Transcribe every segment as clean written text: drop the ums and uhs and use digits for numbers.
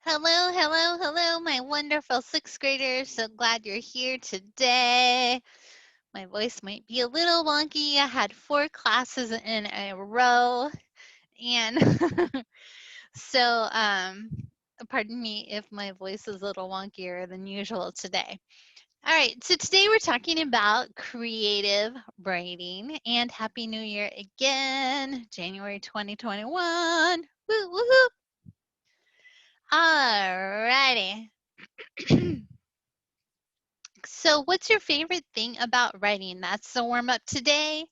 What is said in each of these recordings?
Hello, hello, hello, my wonderful sixth graders. So glad you're here today. My voice might be a little wonky. I had 4 classes in a row. And so, pardon me if my voice is a little wonkier than usual today. All right, so today we're talking about creative writing and Happy New Year again, January 2021. Woo, woohoo! All righty. So, what's your favorite thing about writing? That's the warm up today.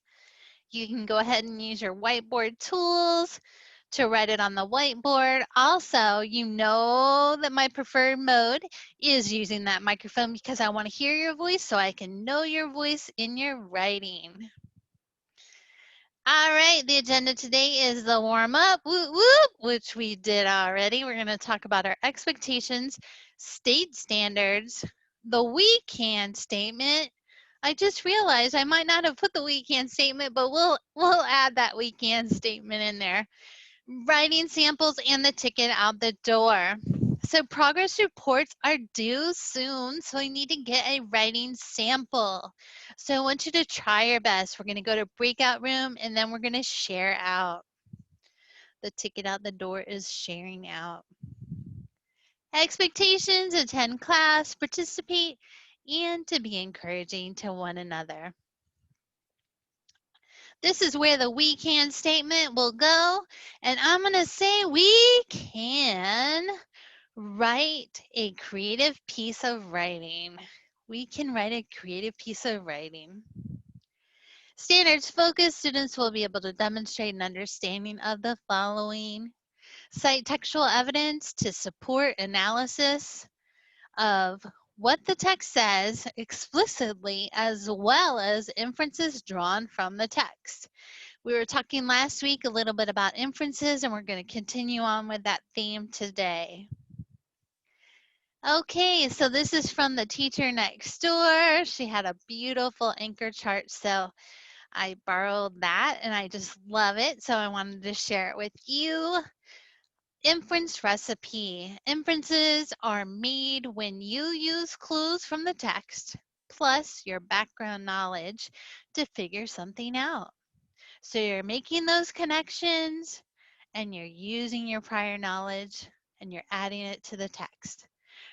You can go ahead and use your whiteboard tools to write it on the whiteboard. Also, you know that my preferred mode is using that microphone because I want to hear your voice so I can know your voice in your writing. All right, the agenda today is the warm up, whoop, whoop, which we did already. We're going to talk about our expectations, state standards, the we can statement. I just realized I might not have put the we can statement, but we'll add that we can statement in there. Writing samples and the ticket out the door. So progress reports are due soon, so I need to get a writing sample. So I want you to try your best. We're going to go to breakout room and then we're going to share out. The ticket out the door is sharing out. Expectations: attend class, participate, and to be encouraging to one another. This is where the we can statement will go. And I'm going to say we can write a creative piece of writing. We can write a creative piece of writing. Standards focus, students will be able to demonstrate an understanding of the following. Cite textual evidence to support analysis of what the text says explicitly, as well as inferences drawn from the text. We were talking last week a little bit about inferences, and we're going to continue on with that theme today. Okay, so this is from the teacher next door. She had a beautiful anchor chart, so I borrowed that and I just love it. So I wanted to share it with you. Inference recipe. Inferences are made when you use clues from the text plus your background knowledge to figure something out. So you're making those connections and you're using your prior knowledge and you're adding it to the text.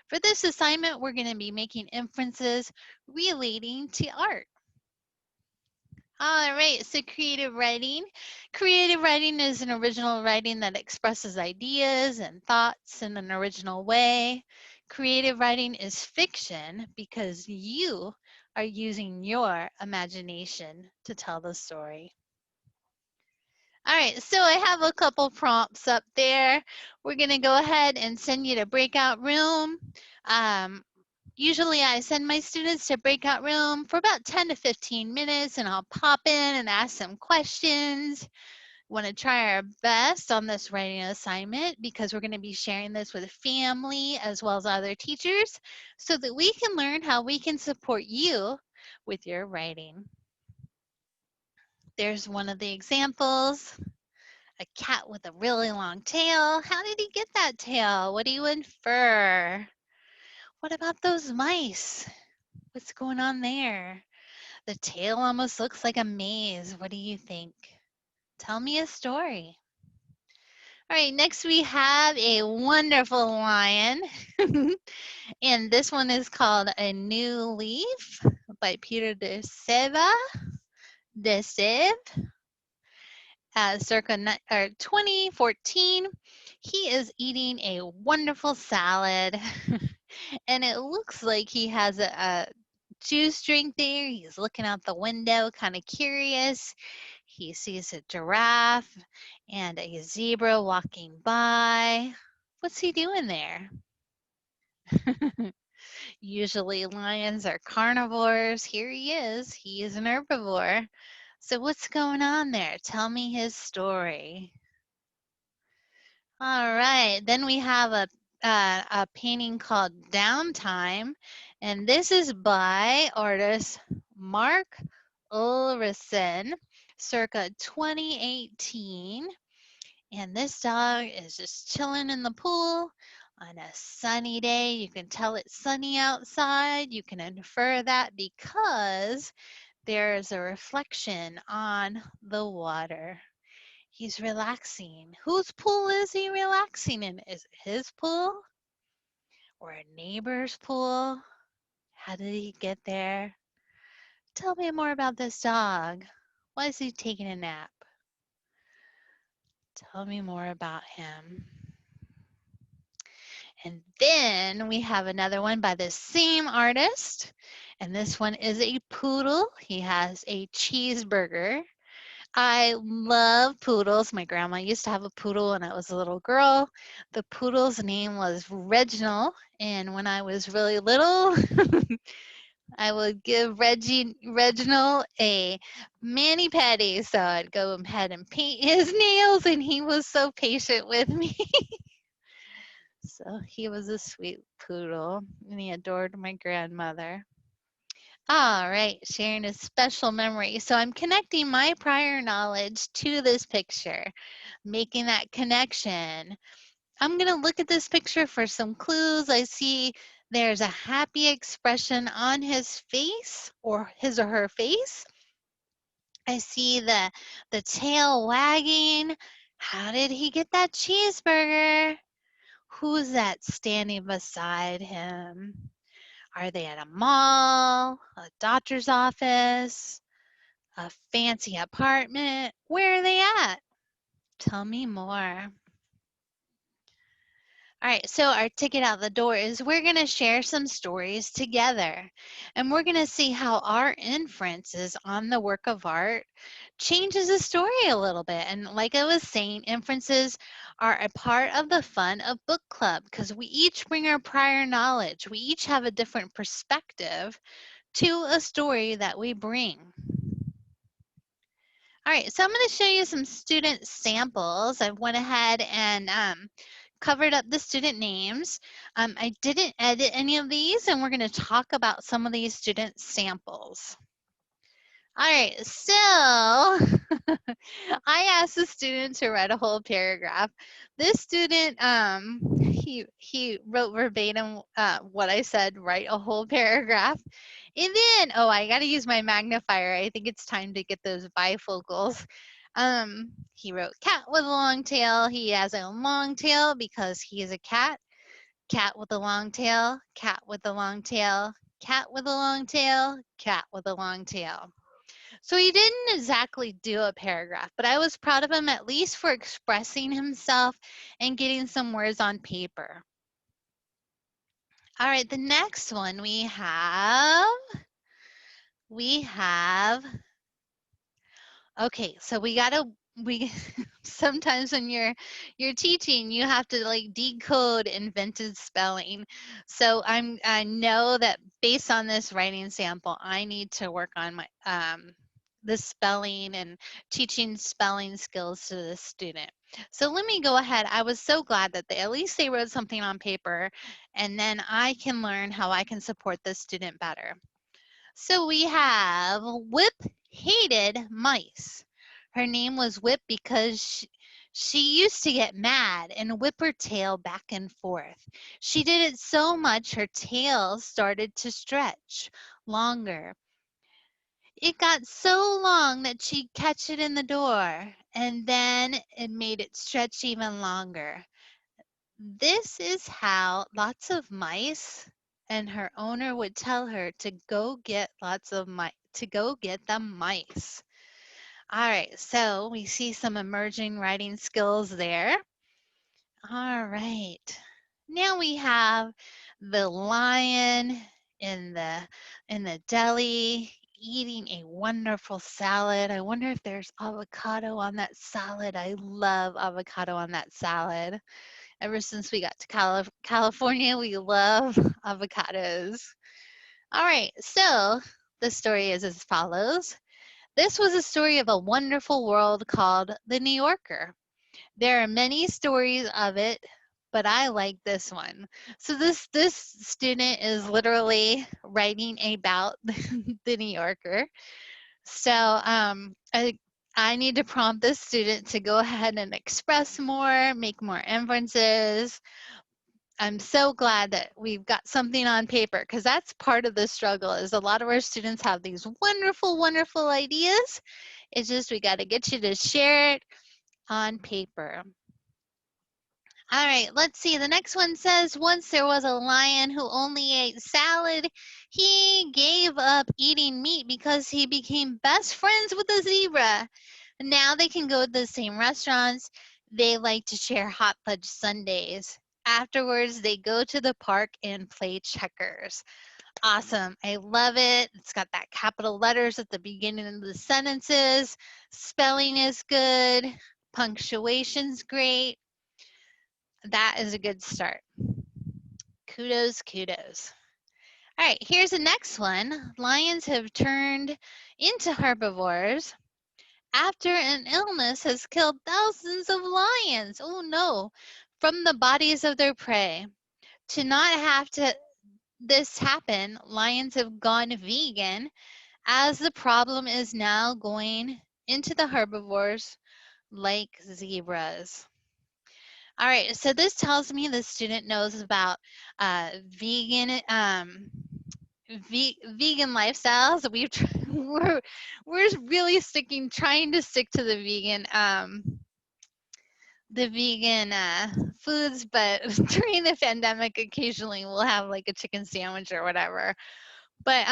For this assignment, we're going to be making inferences relating to art. All right, so creative writing. Creative writing is an original writing that expresses ideas and thoughts in an original way. Creative writing is fiction because you are using your imagination to tell the story. All right, so I have a couple prompts up there. We're going to go ahead and send you to breakout room. Usually I send my students to breakout room for about 10 to 15 minutes and I'll pop in and ask some questions. Want to try our best on this writing assignment because we're going to be sharing this with family as well as other teachers so that we can learn how we can support you with your writing. There's one of the examples. A cat with a really long tail. How did he get that tail? What do you infer? What about those mice? What's going on there? The tail almost looks like a maze. What do you think? Tell me a story. All right, next we have a wonderful lion. And this one is called A New Leaf by Peter de Silva. De Sève. Circa 2014. He is eating a wonderful salad. And it looks like he has a juice drink there. He's looking out the window, kind of curious. He sees a giraffe and a zebra walking by. What's he doing there? Usually lions are carnivores. Here he is. He is an herbivore. So what's going on there? Tell me his story. All right. Then we have a painting called Downtime, and this is by artist Mark Ulrison, circa 2018. And this dog is just chilling in the pool, On a sunny day, you can tell it's sunny outside. You can infer that because there's a reflection on the water. He's relaxing. Whose pool is he relaxing in? Is it his pool or a neighbor's pool? How did he get there? Tell me more about this dog. Why is he taking a nap? Tell me more about him. And then we have another one by the same artist. And this one is a poodle. He has a cheeseburger. I love poodles. My grandma used to have a poodle when I was a little girl. The poodle's name was Reginald. And when I was really little, I would give Reginald a mani pedi. So I'd go ahead and paint his nails, and he was so patient with me. So he was a sweet poodle, and he adored my grandmother. All right, sharing a special memory. So I'm connecting my prior knowledge to this picture, making that connection. I'm going to look at this picture for some clues. I see there's a happy expression on his face or his or her face. I see the tail wagging. How did he get that cheeseburger? Who's that standing beside him? Are they at a mall, a doctor's office, a fancy apartment? Where are they at? Tell me more. All right, so our ticket out the door is we're going to share some stories together. And we're going to see how our inferences on the work of art changes the story a little bit. And like I was saying, inferences are a part of the fun of book club because we each bring our prior knowledge. We each have a different perspective to a story that we bring. All right, so I'm going to show you some student samples. I went ahead and covered up the student names. I didn't edit any of these, and we're going to talk about some of these student samples. All right, so I asked the student to write a whole paragraph. This student, he wrote verbatim what I said, write a whole paragraph. And then, oh, I got to use my magnifier. I think it's time to get those bifocals. He wrote cat with a long tail. He has a long tail because he is a cat. Cat with a long tail, cat with a long tail, cat with a long tail, cat with a long tail. So he didn't exactly do a paragraph, but I was proud of him at least for expressing himself and getting some words on paper. All right, the next one we have, okay, so we sometimes when you're teaching, you have to like decode invented spelling. So I know that based on this writing sample, I need to work on my the spelling and teaching spelling skills to the student. So let me go ahead. I was so glad that at least they wrote something on paper, and then I can learn how I can support the student better. So we have Whip hated mice. Her name was Whip because she used to get mad and whip her tail back and forth. She did it so much her tail started to stretch longer. It got so long that she'd catch it in the door, and then it made it stretch even longer. This is how lots of mice and her owner would tell her to go get lots of mice, to go get the mice. All right, so we see some emerging writing skills there. All right. Now we have the lion in the deli eating a wonderful salad. I wonder if there's avocado on that salad. I love avocado on that salad. Ever since we got to California, we love avocados. All right, so the story is as follows. This was a story of a wonderful world called The New Yorker. There are many stories of it, but I like this one. So this student is literally writing about The New Yorker. So I need to prompt this student to go ahead and express more, make more inferences, I'm so glad that we've got something on paper because that's part of the struggle is a lot of our students have these wonderful, wonderful ideas. It's just we got to get you to share it on paper. All right, let's see. The next one says once there was a lion who only ate salad. He gave up eating meat because he became best friends with a zebra. Now they can go to the same restaurants. They like to share hot fudge sundaes. Afterwards, they go to the park and play checkers. Awesome. I love it. It's got that capital letters at the beginning of the sentences. Spelling is good. Punctuation's great. That is a good start. Kudos, kudos. All right, here's the next one. Lions have turned into herbivores after an illness has killed thousands of lions. Oh no, from the bodies of their prey. To not have to this happen, lions have gone vegan as the problem is now going into the herbivores like zebras. All right, so this tells me the student knows about vegan vegan lifestyles. We're really trying to stick to the vegan foods, but during the pandemic, occasionally we'll have like a chicken sandwich or whatever. But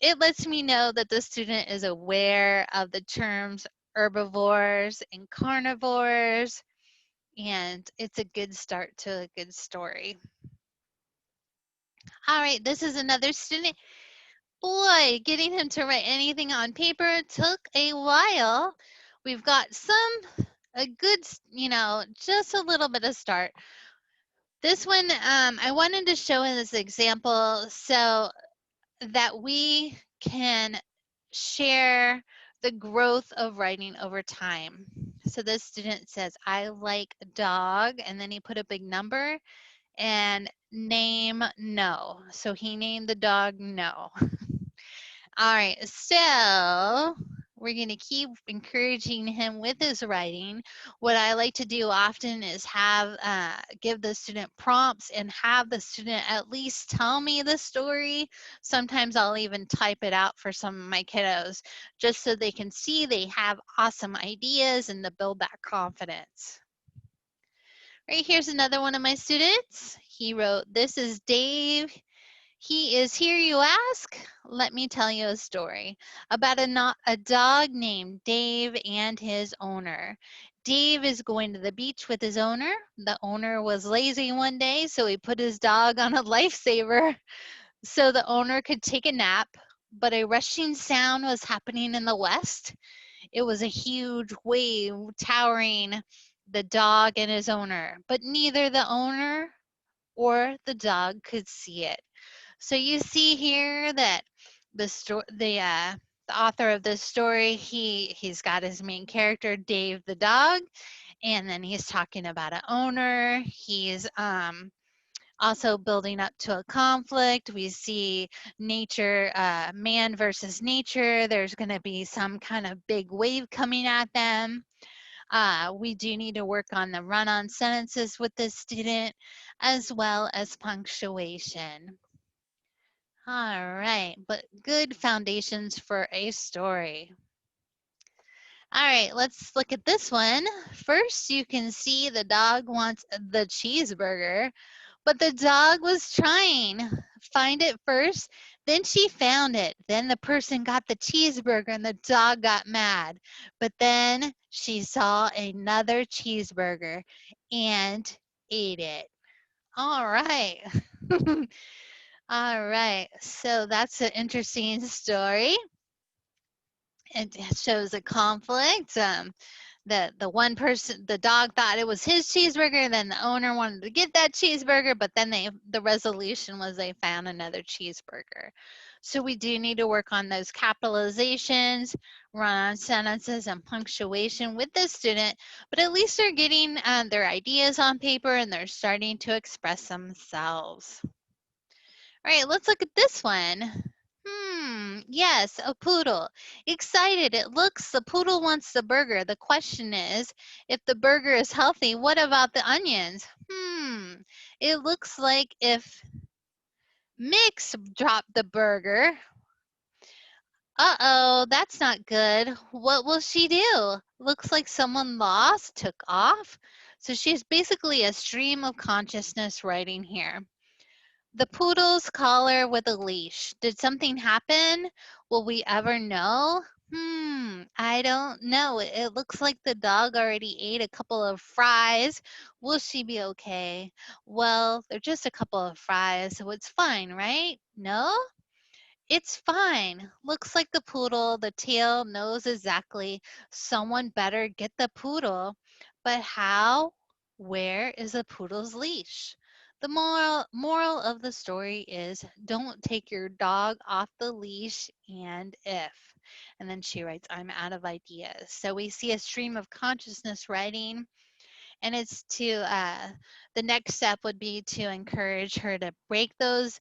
it lets me know that the student is aware of the terms herbivores and carnivores, and it's a good start to a good story. All right, this is another student. Boy, getting him to write anything on paper took a while. We've got a good, just a little bit of start. This one, I wanted to show in this example so that we can share the growth of writing over time. So this student says, I like a dog, and then he put a big number and name no. So he named the dog No. All right, so we're going to keep encouraging him with his writing. What I like to do often is give the student prompts and have the student at least tell me the story. Sometimes I'll even type it out for some of my kiddos just so they can see they have awesome ideas and to build that confidence. Right, here's another one of my students. He wrote, this is Dave. He is here, you ask? Let me tell you a story about a dog named Dave and his owner. Dave is going to the beach with his owner. The owner was lazy one day, so he put his dog on a lifesaver so the owner could take a nap. But a rushing sound was happening in the west. It was a huge wave towering the dog and his owner, but neither the owner or the dog could see it. So you see here that the author of this story, he's got his main character Dave the dog, and then he's talking about an owner. He's also building up to a conflict. We see nature, man versus nature. There's going to be some kind of big wave coming at them. We do need to work on the run-on sentences with this student, as well as punctuation. All right, but good foundations for a story. All right, let's look at this one. First, you can see the dog wants the cheeseburger, but the dog was trying. Find it first, then she found it. Then the person got the cheeseburger and the dog got mad. But then she saw another cheeseburger and ate it. All right. All right, so that's an interesting story. It shows a conflict. The one person, the dog thought it was his cheeseburger, and then the owner wanted to get that cheeseburger, but then the resolution was they found another cheeseburger. So we do need to work on those capitalizations, run-on sentences, and punctuation with the student, but at least they're getting their ideas on paper and they're starting to express themselves. All right, let's look at this one. Yes, a poodle. Excited. The poodle wants the burger. The question is, if the burger is healthy, what about the onions? It looks like if Mix dropped the burger. Uh-oh, that's not good. What will she do? Looks like someone lost, took off. So she's basically a stream of consciousness writing here. The poodle's collar with a leash. Did something happen? Will we ever know? I don't know. It looks like the dog already ate a couple of fries. Will she be okay? Well, they're just a couple of fries, so it's fine, right? No? It's fine. Looks like the poodle, the tail knows exactly. Someone better get the poodle. But how? Where is the poodle's leash? The moral of the story is don't take your dog off the leash and if. And then she writes, I'm out of ideas. So we see a stream of consciousness writing, and it's the next step would be to encourage her to break those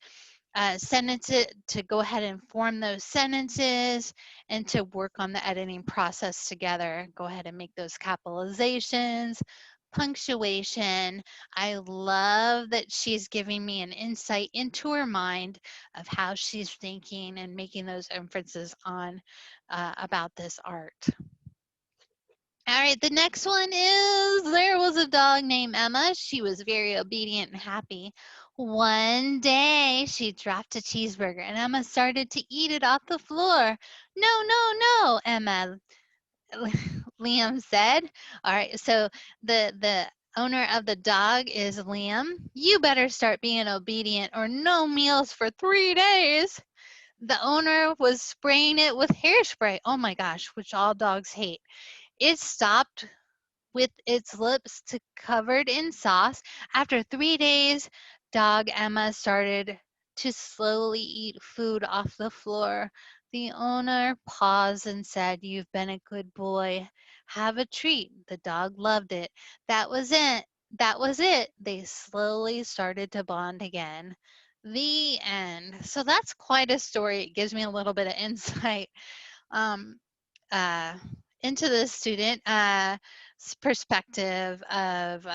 sentences, to go ahead and form those sentences and to work on the editing process together. Go ahead and make those capitalizations, punctuation. I love that she's giving me an insight into her mind of how she's thinking and making those inferences on about this art. All right, the next one is there was a dog named Emma. She was very obedient and happy. One day she dropped a cheeseburger and Emma started to eat it off the floor. No, no, no, Emma, Liam said. All right, so the owner of the dog is Liam. You better start being obedient or no meals for 3 days. The owner was spraying it with hairspray. Oh my gosh, which all dogs hate. It stopped with its lips covered in sauce. After 3 days, dog Emma started to slowly eat food off the floor. The owner paused and said, You've been a good boy. Have a treat. The dog loved it. That was it. That was it. They slowly started to bond again. The end. So that's quite a story. It gives me a little bit of insight. Um, uh, into the student perspective of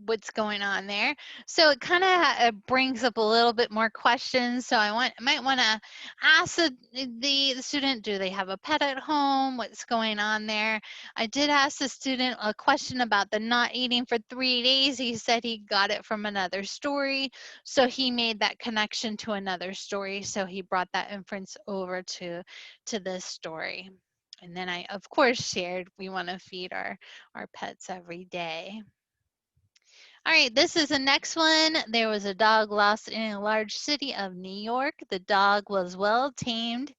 what's going on there. So it kind of brings up a little bit more questions. So might want to ask the student, do they have a pet at home? What's going on there? I did ask the student a question about the not eating for 3 days. He said he got it from another story. So he made that connection to another story. So he brought that inference over to this story. And then I, of course, shared we want to feed our pets every day. All right, this is the next one. There was a dog lost in a large city of New York. The dog was well tamed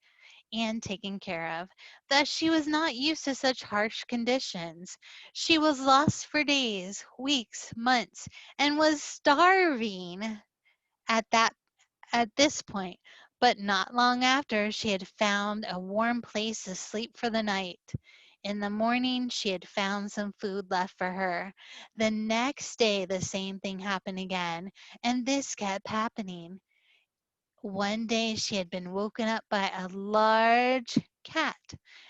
and taken care of. Thus, she was not used to such harsh conditions. She was lost for days, weeks, months, and was starving at that at this point, but not long after she had found a warm place to sleep for the night. In the morning, she had found some food left for her. The next day, the same thing happened again, and this kept happening. One day, she had been woken up by a large cat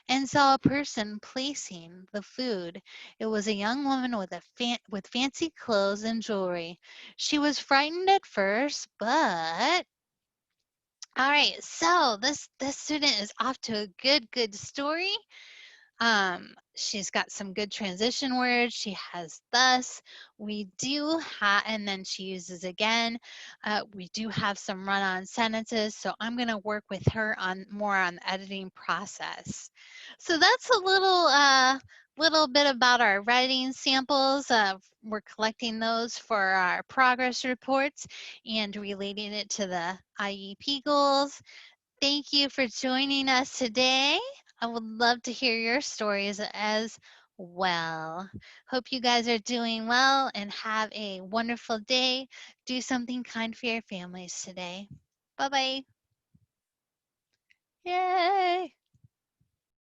and saw a person placing the food. It was a young woman with fancy clothes and jewelry. She was frightened at first, but all right, so this student is off to a good story. She's got some good transition words. She has thus. We do have, and then she uses again. We do have some run-on sentences, so I'm going to work with her on more on the editing process. So that's a little bit about our writing samples. We're collecting those for our progress reports and relating it to the IEP goals. Thank you for joining us today. I would love to hear your stories as well. Hope you guys are doing well and have a wonderful day. Do something kind for your families today. Bye bye. Yay.